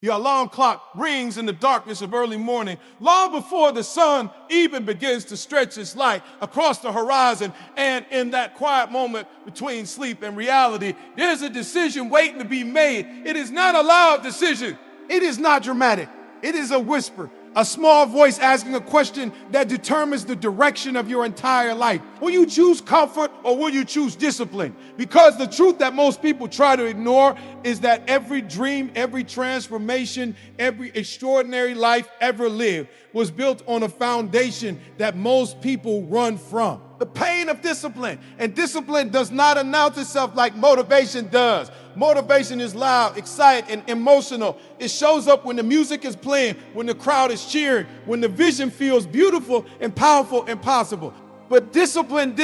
Your alarm clock rings in the darkness of early morning, long before the sun even begins to stretch its light across the horizon. And in that quiet moment between sleep and reality, there's a decision waiting to be made. It is not a loud decision. It is not dramatic. It is a whisper, a small voice asking a question that determines the direction of your entire life. Will you choose comfort or will you choose discipline? Because the truth that most people try to ignore is that every dream, every transformation, every extraordinary life ever lived was built on a foundation that most people run from. The pain of discipline. And discipline does not announce itself like motivation does. Motivation is loud, excited, and emotional. It shows up when the music is playing, when the crowd is cheering, when the vision feels beautiful and powerful and possible. But discipline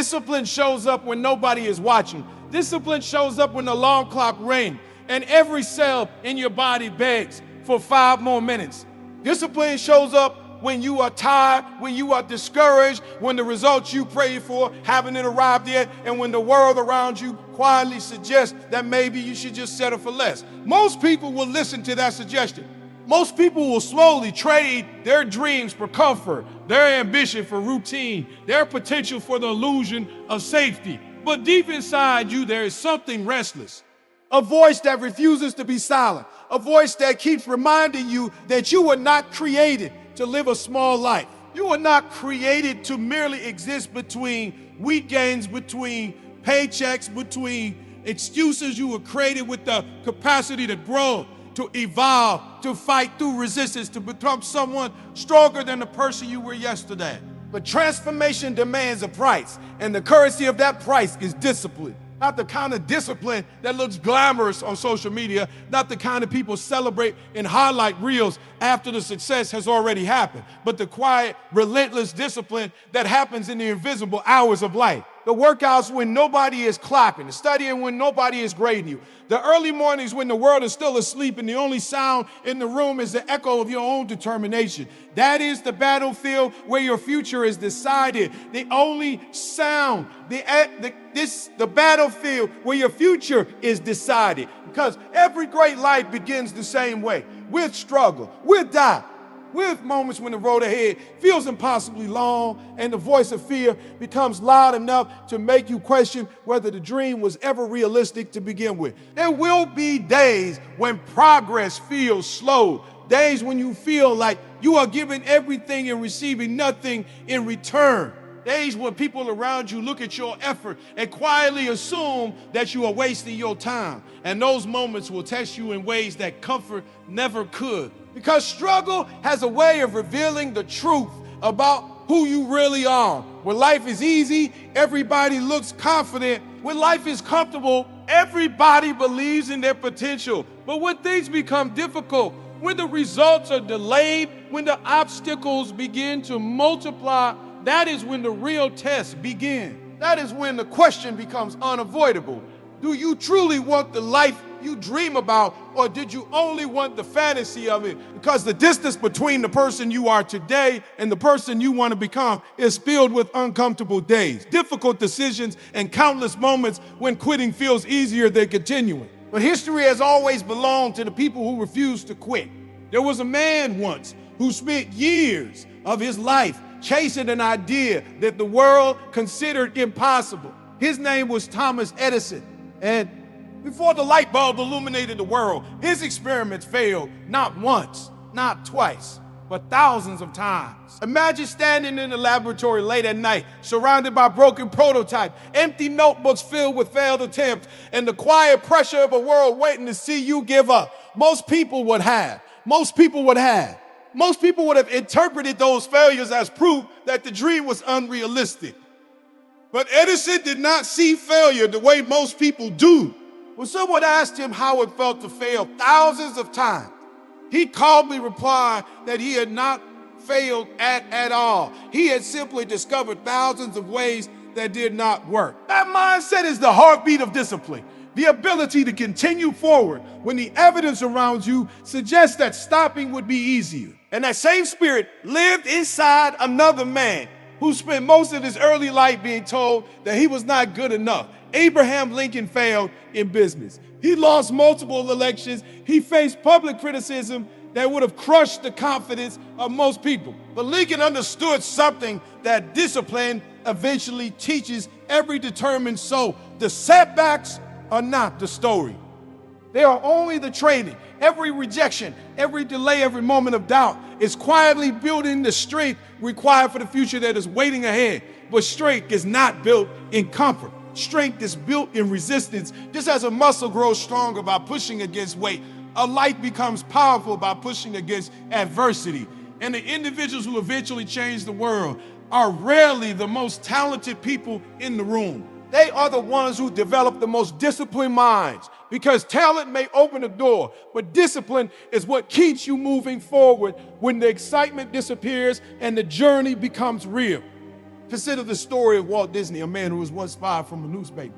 shows up when nobody is watching. Discipline shows up when the alarm clock rings and every cell in your body begs for 5 more minutes. Discipline shows up when you are tired, when you are discouraged, when the results you prayed for haven't arrived yet, and when the world around you quietly suggests that maybe you should just settle for less. Most people will listen to that suggestion. Most people will slowly trade their dreams for comfort, their ambition for routine, their potential for the illusion of safety. But deep inside you, there is something restless. A voice that refuses to be silent. A voice that keeps reminding you that you were not created to live a small life. You were not created to merely exist between weekends, between paychecks, between excuses. You were created with the capacity to grow, to evolve, to fight through resistance, to become someone stronger than the person you were yesterday. But transformation demands a price, and the currency of that price is discipline. Not the kind of discipline that looks glamorous on social media, not the kind of people celebrate in highlight reels after the success has already happened, but the quiet, relentless discipline that happens in the invisible hours of life. The workouts when nobody is clapping, the studying when nobody is grading you, the early mornings when the world is still asleep and the only sound in the room is the echo of your own determination. That is the battlefield where your future is decided. The only sound, the battlefield where your future is decided. Because every great life begins the same way, with struggle, with doubt, with moments when the road ahead feels impossibly long and the voice of fear becomes loud enough to make you question whether the dream was ever realistic to begin with. There will be days when progress feels slow, days when you feel like you are giving everything and receiving nothing in return. Days when people around you look at your effort and quietly assume that you are wasting your time. And those moments will test you in ways that comfort never could. Because struggle has a way of revealing the truth about who you really are. When life is easy, everybody looks confident. When life is comfortable, everybody believes in their potential. But when things become difficult, when the results are delayed, when the obstacles begin to multiply, that is when the real tests begin. That is when the question becomes unavoidable. Do you truly want the life you dream about, or did you only want the fantasy of it? Because the distance between the person you are today and the person you want to become is filled with uncomfortable days, difficult decisions, and countless moments when quitting feels easier than continuing. But history has always belonged to the people who refuse to quit. There was a man once who spent years of his life chasing an idea that the world considered impossible. His name was Thomas Edison. And before the light bulb illuminated the world, his experiments failed not once, not twice, but thousands of times. Imagine standing in the laboratory late at night, surrounded by broken prototypes, empty notebooks filled with failed attempts, and the quiet pressure of a world waiting to see you give up. Most people would have interpreted those failures as proof that the dream was unrealistic. But Edison did not see failure the way most people do. When someone asked him how it felt to fail thousands of times, he calmly replied that he had not failed at all. He had simply discovered thousands of ways that did not work. That mindset is the heartbeat of discipline. The ability to continue forward when the evidence around you suggests that stopping would be easier. And that same spirit lived inside another man who spent most of his early life being told that he was not good enough. Abraham Lincoln failed in business. He lost multiple elections. He faced public criticism that would have crushed the confidence of most people. But Lincoln understood something that discipline eventually teaches every determined soul. The setbacks are not the story. They are only the training. Every rejection, every delay, every moment of doubt is quietly building the strength required for the future that is waiting ahead. But strength is not built in comfort. Strength is built in resistance. Just as a muscle grows stronger by pushing against weight, a life becomes powerful by pushing against adversity. And the individuals who eventually change the world are rarely the most talented people in the room. They are the ones who develop the most disciplined minds, because talent may open a door, but discipline is what keeps you moving forward when the excitement disappears and the journey becomes real. Consider the story of Walt Disney, a man who was once fired from a newspaper.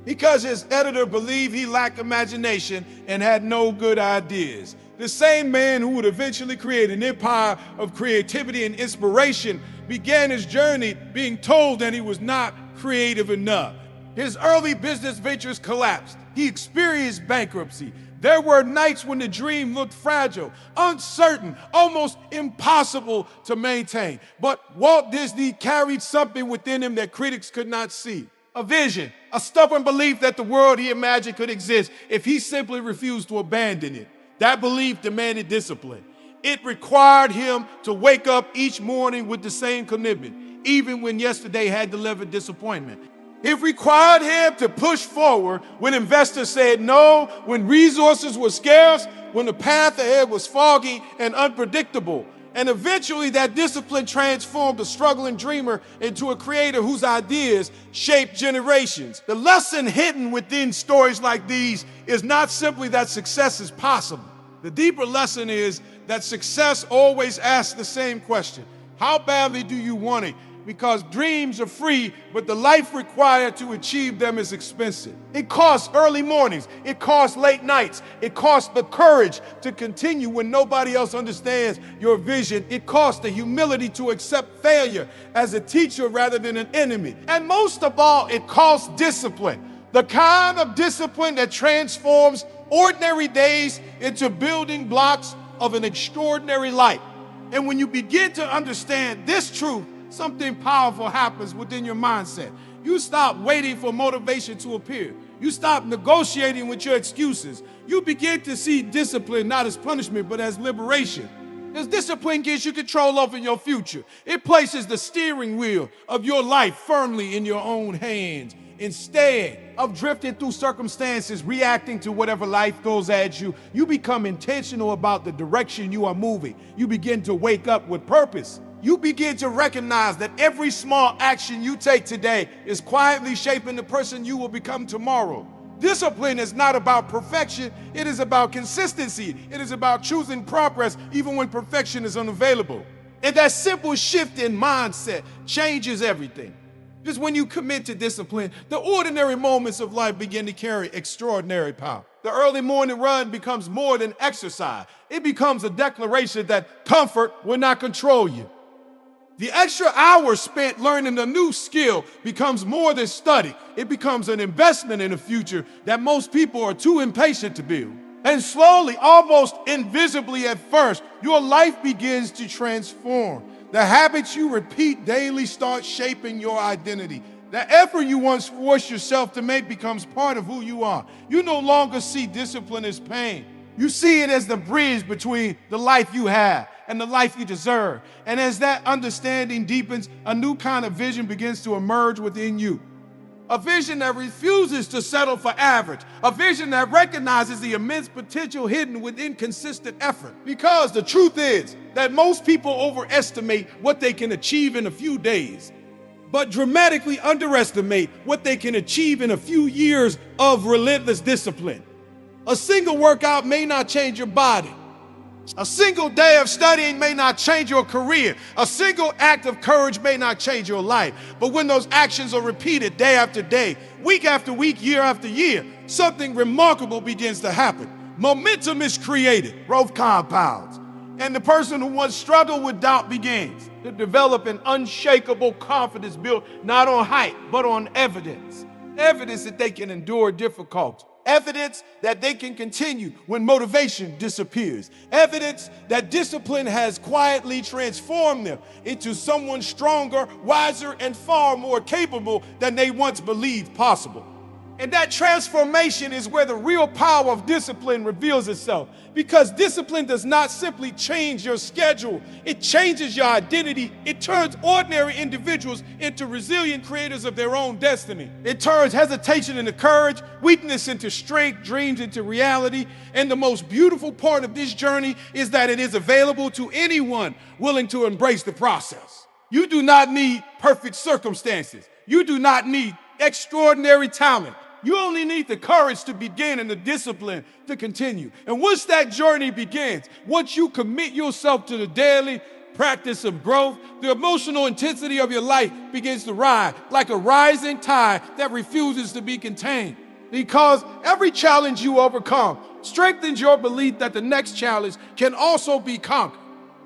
Because his editor believed he lacked imagination and had no good ideas. The same man who would eventually create an empire of creativity and inspiration began his journey being told that he was not creative enough. His early business ventures collapsed. He experienced bankruptcy. There were nights when the dream looked fragile, uncertain, almost impossible to maintain. But Walt Disney carried something within him that critics could not see. A vision, a stubborn belief that the world he imagined could exist if he simply refused to abandon it. That belief demanded discipline. It required him to wake up each morning with the same commitment, even when yesterday had delivered disappointment. It required him to push forward when investors said no, when resources were scarce, when the path ahead was foggy and unpredictable. And eventually that discipline transformed a struggling dreamer into a creator whose ideas shaped generations. The lesson hidden within stories like these is not simply that success is possible. The deeper lesson is that success always asks the same question: how badly do you want it? Because dreams are free, but the life required to achieve them is expensive. It costs early mornings, it costs late nights, it costs the courage to continue when nobody else understands your vision. It costs the humility to accept failure as a teacher rather than an enemy. And most of all, it costs discipline. The kind of discipline that transforms ordinary days into building blocks of an extraordinary life. And when you begin to understand this truth, something powerful happens within your mindset. You stop waiting for motivation to appear. You stop negotiating with your excuses. You begin to see discipline not as punishment, but as liberation. Because discipline gives you control over your future. It places the steering wheel of your life firmly in your own hands. Instead of drifting through circumstances, reacting to whatever life throws at you, you become intentional about the direction you are moving. You begin to wake up with purpose. You begin to recognize that every small action you take today is quietly shaping the person you will become tomorrow. Discipline is not about perfection, it is about consistency. It is about choosing progress even when perfection is unavailable. And that simple shift in mindset changes everything. Just when you commit to discipline, the ordinary moments of life begin to carry extraordinary power. The early morning run becomes more than exercise. It becomes a declaration that comfort will not control you. The extra hours spent learning a new skill becomes more than study. It becomes an investment in a future that most people are too impatient to build. And slowly, almost invisibly at first, your life begins to transform. The habits you repeat daily start shaping your identity. The effort you once forced yourself to make becomes part of who you are. You no longer see discipline as pain. You see it as the bridge between the life you have and the life you deserve. And as that understanding deepens, a new kind of vision begins to emerge within you. A vision that refuses to settle for average. A vision that recognizes the immense potential hidden within consistent effort. Because the truth is that most people overestimate what they can achieve in a few days, but dramatically underestimate what they can achieve in a few years of relentless discipline. A single workout may not change your body. A single day of studying may not change your career. A single act of courage may not change your life. But when those actions are repeated day after day, week after week, year after year, something remarkable begins to happen. Momentum is created, growth compounds, and the person who once struggled with doubt begins to develop an unshakable confidence built not on hype, but on evidence. Evidence that they can endure difficulty. Evidence that they can continue when motivation disappears. Evidence that discipline has quietly transformed them into someone stronger, wiser, and far more capable than they once believed possible. And that transformation is where the real power of discipline reveals itself. Because discipline does not simply change your schedule, it changes your identity. It turns ordinary individuals into resilient creators of their own destiny. It turns hesitation into courage, weakness into strength, dreams into reality. And the most beautiful part of this journey is that it is available to anyone willing to embrace the process. You do not need perfect circumstances. You do not need extraordinary talent. You only need the courage to begin and the discipline to continue. And once that journey begins, once you commit yourself to the daily practice of growth, the emotional intensity of your life begins to rise like a rising tide that refuses to be contained. Because every challenge you overcome strengthens your belief that the next challenge can also be conquered.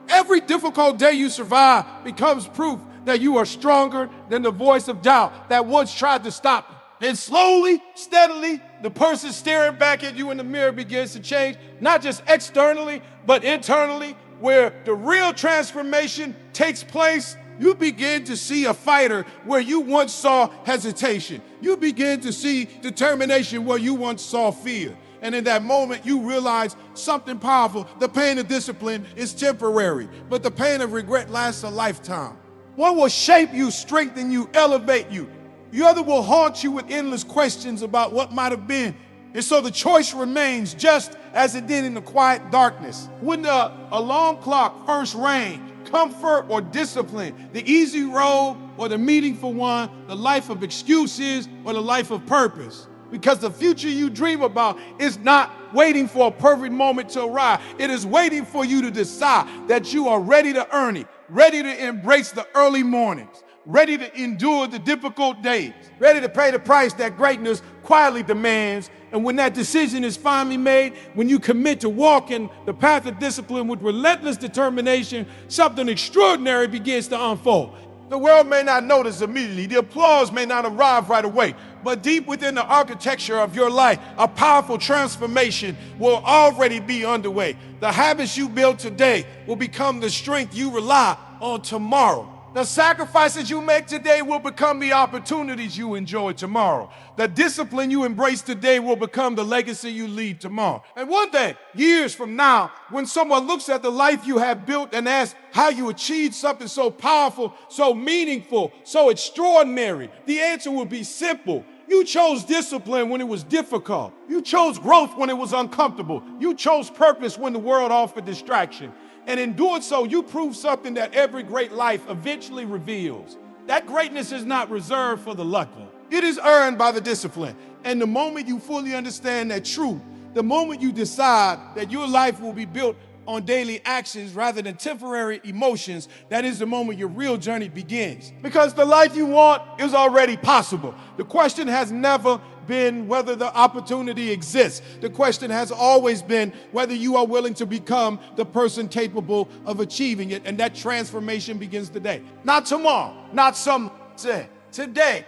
Every difficult day you survive becomes proof that you are stronger than the voice of doubt that once tried to stop you. And slowly, steadily, the person staring back at you in the mirror begins to change, not just externally, but internally, where the real transformation takes place. You begin to see a fighter where you once saw hesitation. You begin to see determination where you once saw fear. And in that moment, you realize something powerful. The pain of discipline is temporary, but the pain of regret lasts a lifetime. One will shape you, strengthen you, elevate you. The other will haunt you with endless questions about what might have been. And so the choice remains just as it did in the quiet darkness. When the alarm clock first rang, comfort or discipline, the easy road or the meaningful one, the life of excuses or the life of purpose. Because the future you dream about is not waiting for a perfect moment to arrive. It is waiting for you to decide that you are ready to earn it, ready to embrace the early mornings, ready to endure the difficult days, ready to pay the price that greatness quietly demands. And when that decision is finally made, when you commit to walk in the path of discipline with relentless determination, something extraordinary begins to unfold. The world may not notice immediately, the applause may not arrive right away, but deep within the architecture of your life, a powerful transformation will already be underway. The habits you build today will become the strength you rely on tomorrow. The sacrifices you make today will become the opportunities you enjoy tomorrow. The discipline you embrace today will become the legacy you leave tomorrow. And one day, years from now, when someone looks at the life you have built and asks how you achieved something so powerful, so meaningful, so extraordinary, the answer will be simple. You chose discipline when it was difficult. You chose growth when it was uncomfortable. You chose purpose when the world offered distraction. And in doing so, you prove something that every great life eventually reveals. That greatness is not reserved for the lucky. It is earned by the discipline. And the moment you fully understand that truth, the moment you decide that your life will be built on daily actions rather than temporary emotions, that is the moment your real journey begins. Because the life you want is already possible. The question has never been whether the opportunity exists. The question has always been whether you are willing to become the person capable of achieving it. And that transformation begins today. Not tomorrow, not some say, today.